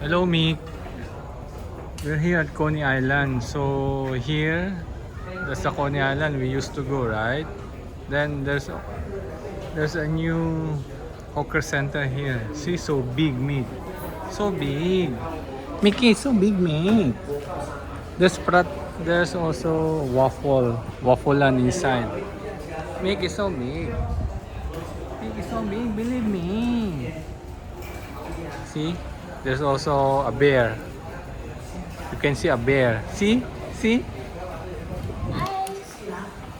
Hello, Mick. We're here at Coney Island. So here, that's the Coney Island we used to go, right? Then there's a new hawker center here. See, so big, Mick. So big. Mickey, so big, Mick. There's also waffle land inside. Mick is so big. Mick is so big, believe me. See, there's also a bear. You can see a bear. See?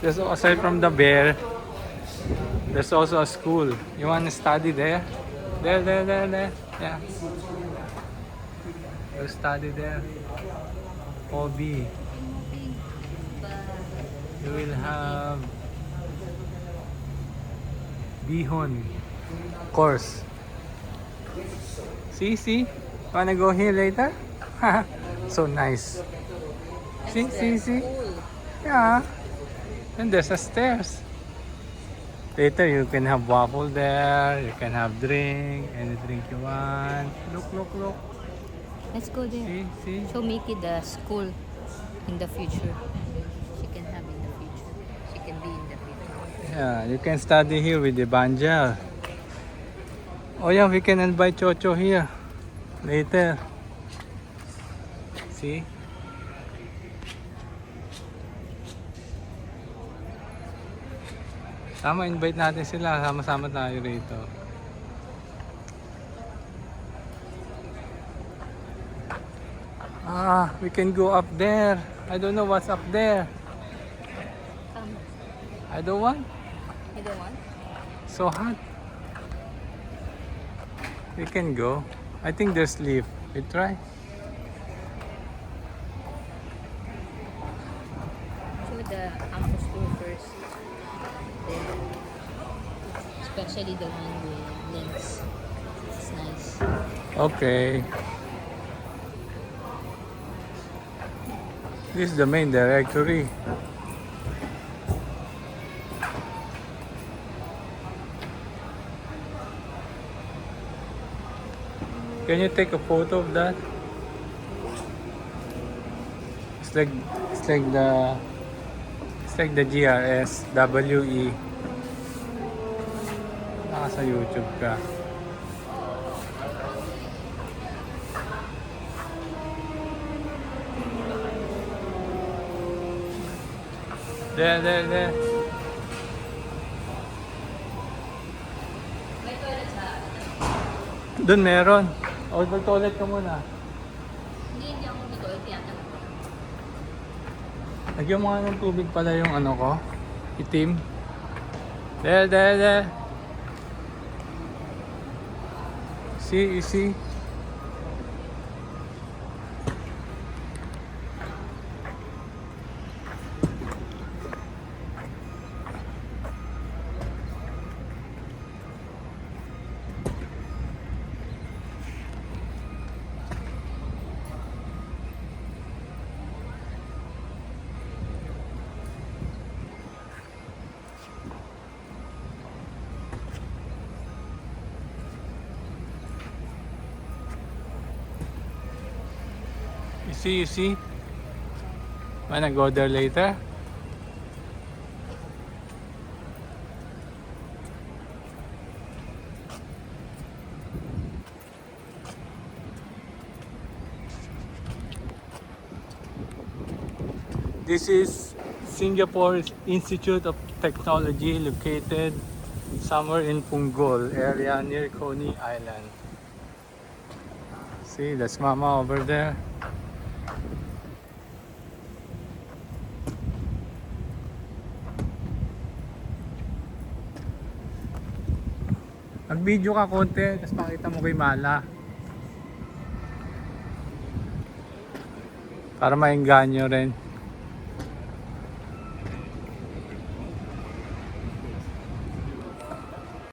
There's aside from the bear, there's also a school. You want to study there? There. Yeah. You study there. Hobby. You will have Bihon course. See? Wanna go here later? So nice. See? Yeah. And there's a stairs. Later you can have waffle there. You can have drink, any drink you want. Look. Let's go there. See? Show Mickey the school in the future. She can have in the future. She can be in the future. Yeah, you can study here with the Banjal. Oh yeah, we can invite Chocho here later. See? Invite natin sila. Sama-sama tayo rito. We can go up there. I don't know what's up there. Come. I don't want. You don't want? So hot. We can go. I think there's lift. We try. Show the campus tour first. Then, especially the one with links. It's nice. Okay. This is the main directory. Can you take a photo of that? It's like the GRS WE. Nasa YouTube ka. There. Doon meron. O, mag-toilet ka muna. Hindi ako dito. Lagyan mo nga ng tubig pala yung ano ko. Itim. There. See? You see? Wanna go there later? This is Singapore Institute of Technology located somewhere in Punggol area near Coney Island. See, that's Mama over there. Mag-video ka konti, tapos pakita mo kay Mala. Para maengganyo rin.